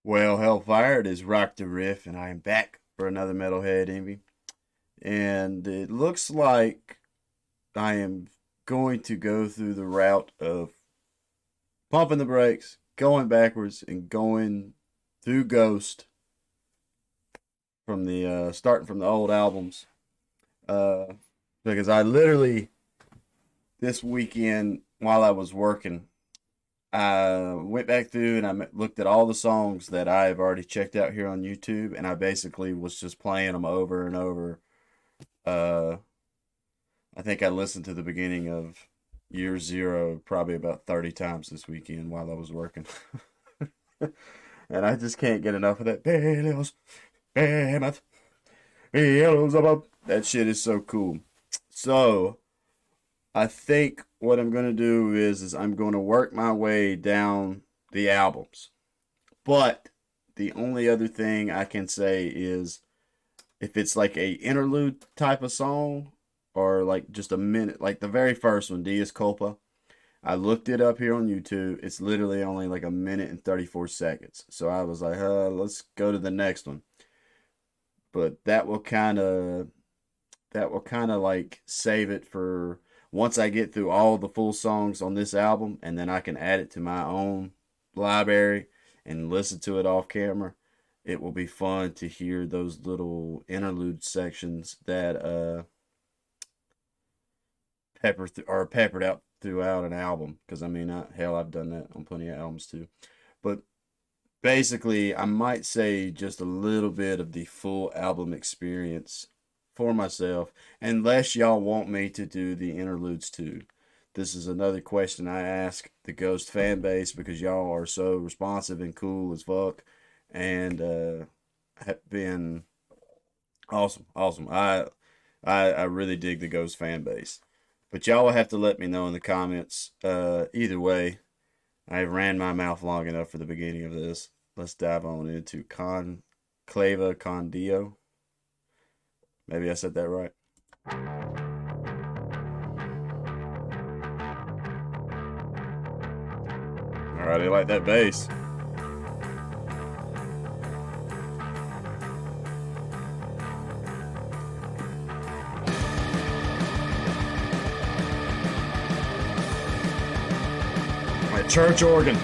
Well, Hellfire, it is Rock the Riff, and I am back for another Metalhead Envy. And it looks like I am going to go through the route of pumping the brakes, going backwards, and going through Ghost from the starting from the old albums. Uh, because I literally this weekend while I was working, I went back through and looked at all the songs that I have already checked out here on YouTube, and I basically was just playing them over and over. Uh, I think I listened to the beginning of Year Zero probably about 30 times this weekend while I was working. And I just can't get enough of that. That shit is so cool. So I think what I'm gonna do is I'm gonna work my way down the albums. But the only other thing I can say is if it's like a interlude type of song or like just a minute, like the very first one, Diaz Culpa. I looked it up here on YouTube. It's literally only like a minute and 34 seconds. So I was like, let's go to the next one. But that will kind of like save it for once I get through all the full songs on this album, and then I can add it to my own library and listen to it off camera. It will be fun to hear those little interlude sections that are peppered out throughout an album. Because I mean, hell, I've done that on plenty of albums too. But basically, I might say just a little bit of the full album experience for myself, unless y'all want me to do the interludes too. This is another question I ask the Ghost fan base because y'all are so responsive and cool as fuck, and have been awesome, awesome. I really dig the Ghost fan base, but y'all will have to let me know in the comments. Either way, I ran my mouth long enough for the beginning of this. Let's dive on into Clava Con Dio. Maybe I said that right. Alright, I like that bass. My church organ.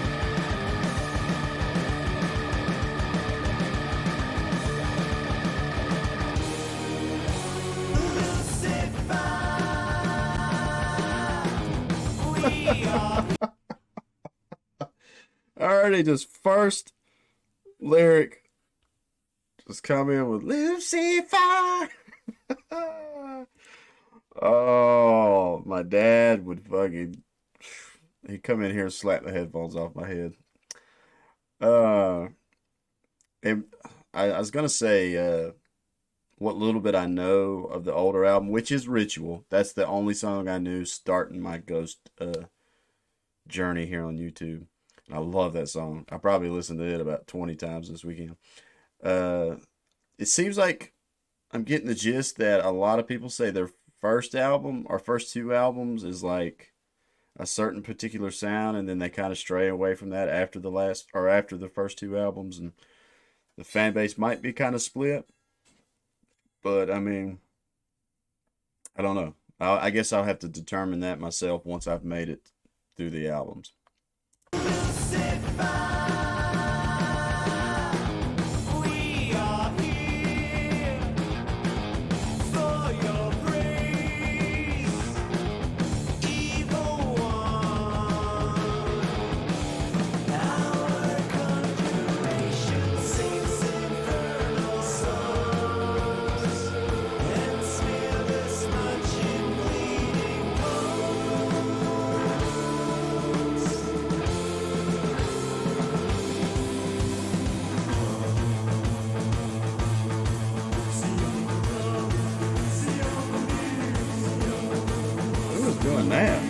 Already, just first lyric, just come in with Lucifer. Oh, my dad would fucking. He'd come in here and slap the headphones off my head. Uh, and I was gonna say, what little bit I know of the older album, which is Ritual. That's the only song I knew starting my Ghost journey here on YouTube. And I love that song. I probably listened to it about 20 times this weekend. Uh, it seems like I'm getting the gist that a lot of people say their first album or first two albums is like a certain particular sound, and then they kind of stray away from that after the last or after the first two albums, and the fan base might be kind of split. But I mean, I don't know. I guess I'll have to determine that myself once I've made it through the albums. Who's doing that?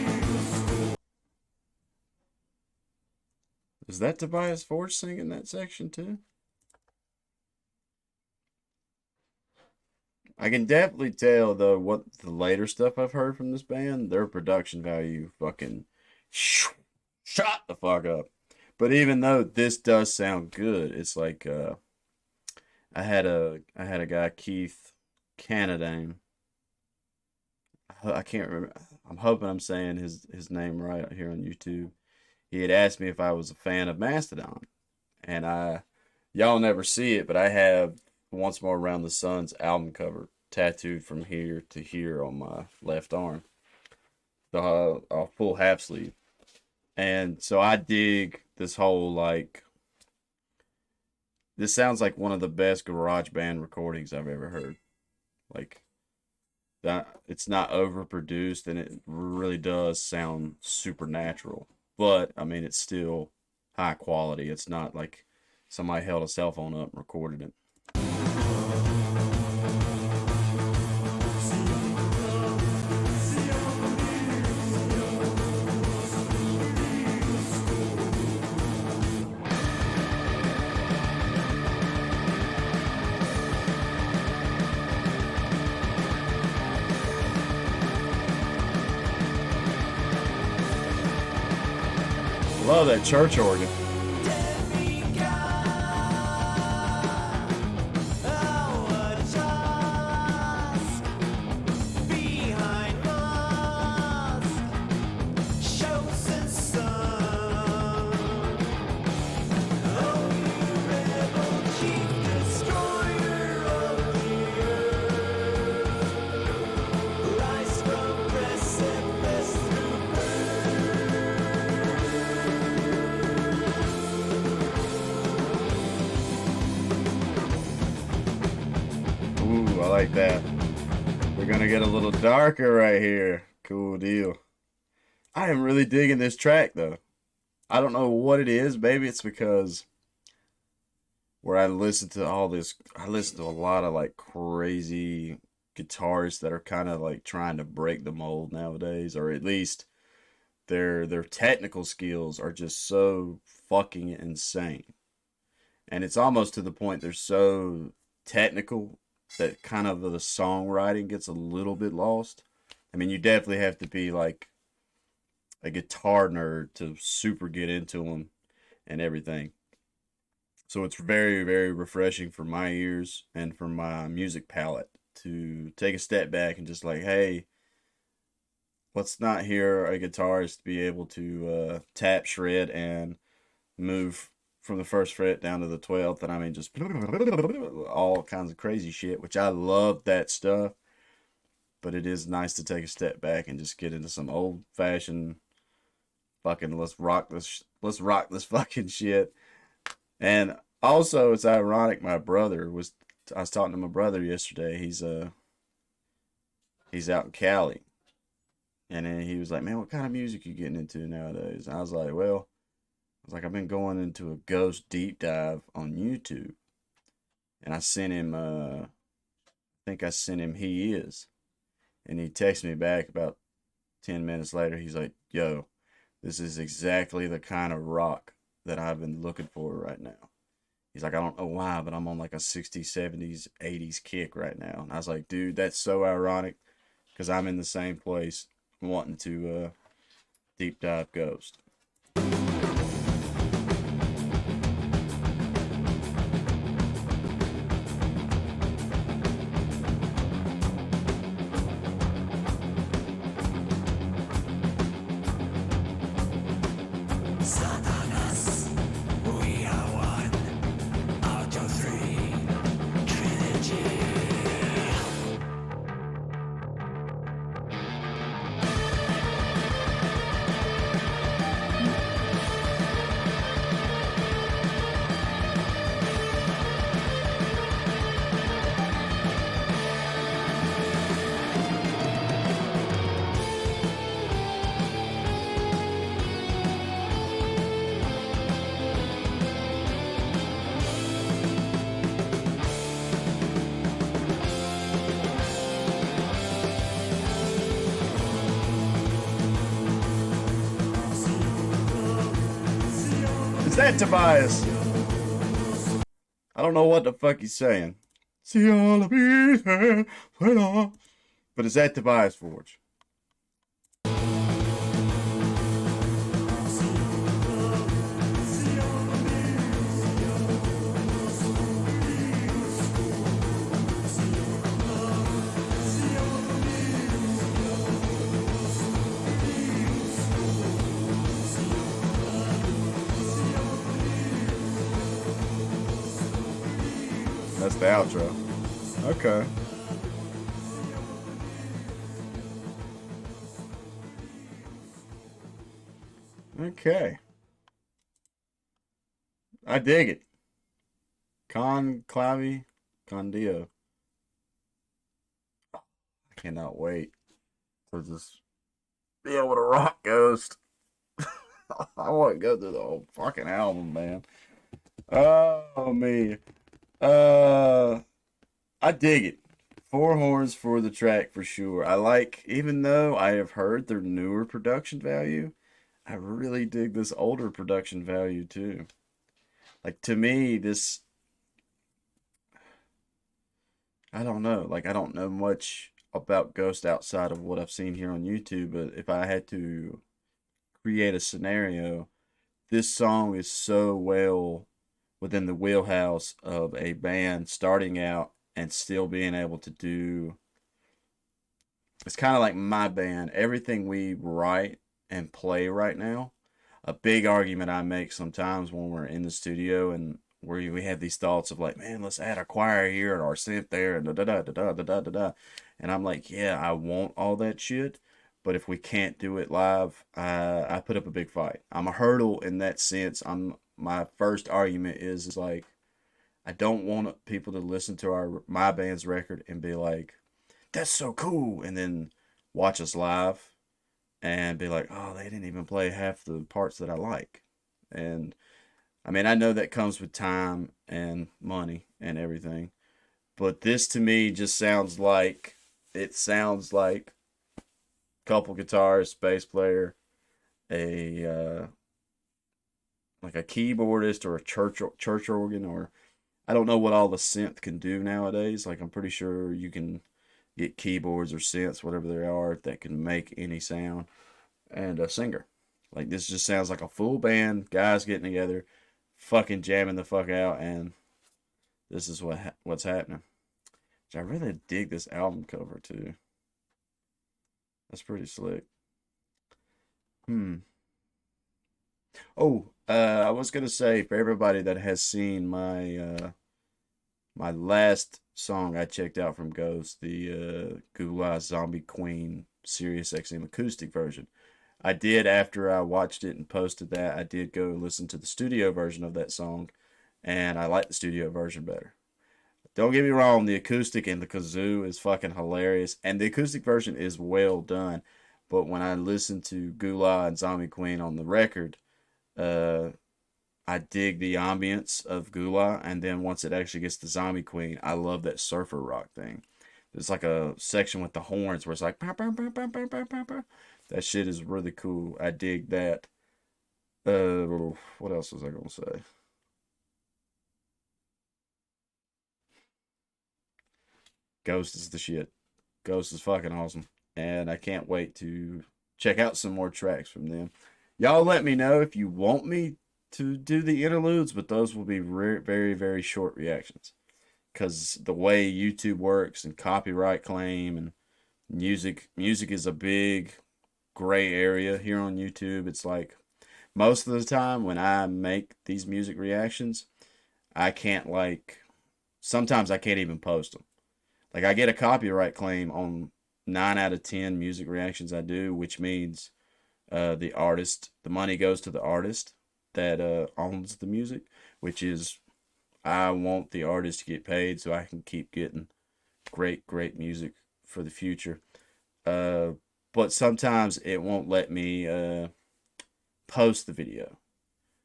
Is that Tobias Forge singing that section too? I can definitely tell though what the later stuff I've heard from this band, their production value fucking shot the fuck up. But even though this does sound good, it's like I had a guy Keith Canadine. I can't remember. I'm hoping I'm saying his name right here on YouTube. He had asked me if I was a fan of Mastodon, and y'all never see it, but I have Once More Around the Sun's album cover tattooed from here to here on my left arm, the full half sleeve. And so I dig this whole like this sounds like one of the best garage band recordings I've ever heard. Like that it's not overproduced and it really does sound supernatural. But I mean it's still high quality. It's not like somebody held a cell phone up and recorded it. Love that church organ. Ooh, I like that. We're gonna get a little darker right here. Cool deal. I am really digging this track though. I don't know what it is. Maybe it's because where I listen to all this, I listen to a lot of like crazy guitarists that are kind of like trying to break the mold nowadays, or at least their technical skills are just so fucking insane. And it's almost to the point they're so technical that kind of the songwriting gets a little bit lost. I mean, you definitely have to be like a guitar nerd to super get into them and everything. So it's very, very refreshing for my ears and for my music palette to take a step back and just like, hey, let's not hear a guitarist be able to tap, shred, and move from the first fret down to the 12th. And I mean, just all kinds of crazy shit, which I love that stuff. But it is nice to take a step back and just get into some old fashioned fucking let's rock this fucking shit. And also it's ironic my brother was I was talking to my brother yesterday. He's out in Cali. And then he was like, "Man, what kind of music you getting into nowadays?" And I was like, "Well, I've been going into a ghost deep dive on YouTube." And I sent him I think I sent him He Is. And he texted me back about 10 minutes later. He's like, "Yo, this is exactly the kind of rock that I've been looking for right now." He's like, "I don't know why, but I'm on like a 60s, 70s, 80s kick right now." And I was like, "Dude, that's so ironic because I'm in the same place wanting to deep dive Ghost." Is that Tobias? I don't know what the fuck he's saying. See all the pieces, but is that Tobias Forge? That's the outro. Okay. Okay. I dig it. Clavi, con Dio. I cannot wait to just be able to rock Ghost. I want to go through the whole fucking album, man. Oh me. Uh I dig it. Four horns for the track for sure. I like, even though I have heard their newer production value, I really dig this older production value too. Like to me, this, I don't know. Like I don't know much about Ghost outside of what I've seen here on YouTube, but if I had to create a scenario, this song is so well within the wheelhouse of a band starting out and still being able to do. It's kind of like my band. Everything we write and play right now, a big argument I make sometimes when we're in the studio and where we have these thoughts of like, man, let's add a choir here and our synth there and da da da da da da da da. And I'm like, yeah, I want all that shit, but if we can't do it live, I put up a big fight. I'm a hurdle in that sense. I'm My first argument is like, I don't want people to listen to my band's record and be like, that's so cool, and then watch us live and be like, oh, they didn't even play half the parts that I like. And I mean, I know that comes with time and money and everything, but this to me just sounds like, it sounds like a couple guitars, bass player, a like a keyboardist or a church organ, or I don't know what all the synth can do nowadays. Like I'm pretty sure you can get keyboards or synths, whatever they are, that can make any sound, and a singer. Like this just sounds like a full band, guys getting together, fucking jamming the fuck out, and this is what's happening. Which I really dig this album cover too. That's pretty slick. Hmm. Oh, I was gonna say for everybody that has seen my last song I checked out from Ghost, the Gula Zombie Queen Sirius XM acoustic version. I did, after I watched it and posted that, I did go listen to the studio version of that song, and I like the studio version better. Don't get me wrong, the acoustic and the kazoo is fucking hilarious, and the acoustic version is well done. But when I listened to Gula and Zombie Queen on the record, uh, I dig the ambience of Gula, and then once it actually gets to Zombie Queen, I love that surfer rock thing. There's like a section with the horns where it's like, "Bah, bah, bah, bah, bah, bah, bah, bah." That shit is really cool. I dig that. What else was I gonna say? Ghost is the shit. Ghost is fucking awesome, and I can't wait to check out some more tracks from them. Y'all let me know if you want me to do the interludes, but those will be very, very short reactions because the way YouTube works and copyright claim and music is a big gray area here on YouTube. It's like most of the time when I make these music reactions, I can't like, sometimes I can't even post them. Like I get a copyright claim on 9 out of 10 music reactions I do, which means the money goes to the artist that owns the music, which is, I want the artist to get paid so I can keep getting great music for the future. Uh, but sometimes it won't let me post the video.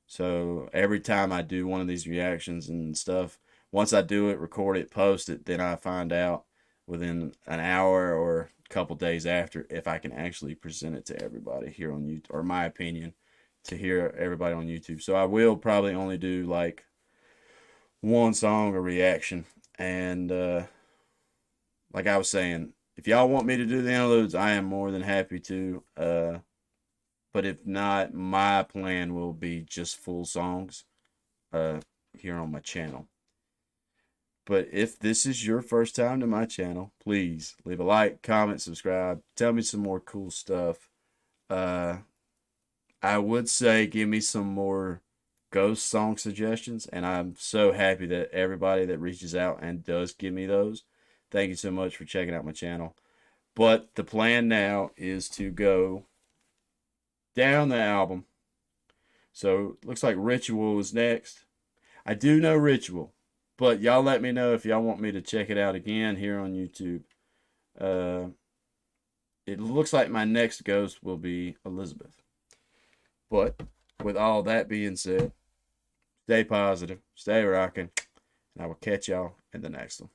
So every time I do one of these reactions and stuff, once I do it, record it, post it, then I find out within an hour or a couple days after if I can actually present it to everybody here on YouTube, or my opinion to hear everybody on YouTube. So I will probably only do like one song or reaction. And like I was saying, if y'all want me to do the interludes, I am more than happy to. But if not, my plan will be just full songs uh, here on my channel. But if this is your first time to my channel, please leave a like, comment, subscribe. Tell me some more cool stuff. Uh, I would say give me some more ghost song suggestions, and I'm so happy that everybody that reaches out and does give me those. Thank you so much for checking out my channel. But the plan now is to go down the album. So looks like Ritual is next. I do know Ritual, but y'all let me know if y'all want me to check it out again here on YouTube. Uh, it looks like my next ghost will be Elizabeth. But with all that being said, stay positive, stay rocking, and I will catch y'all in the next one.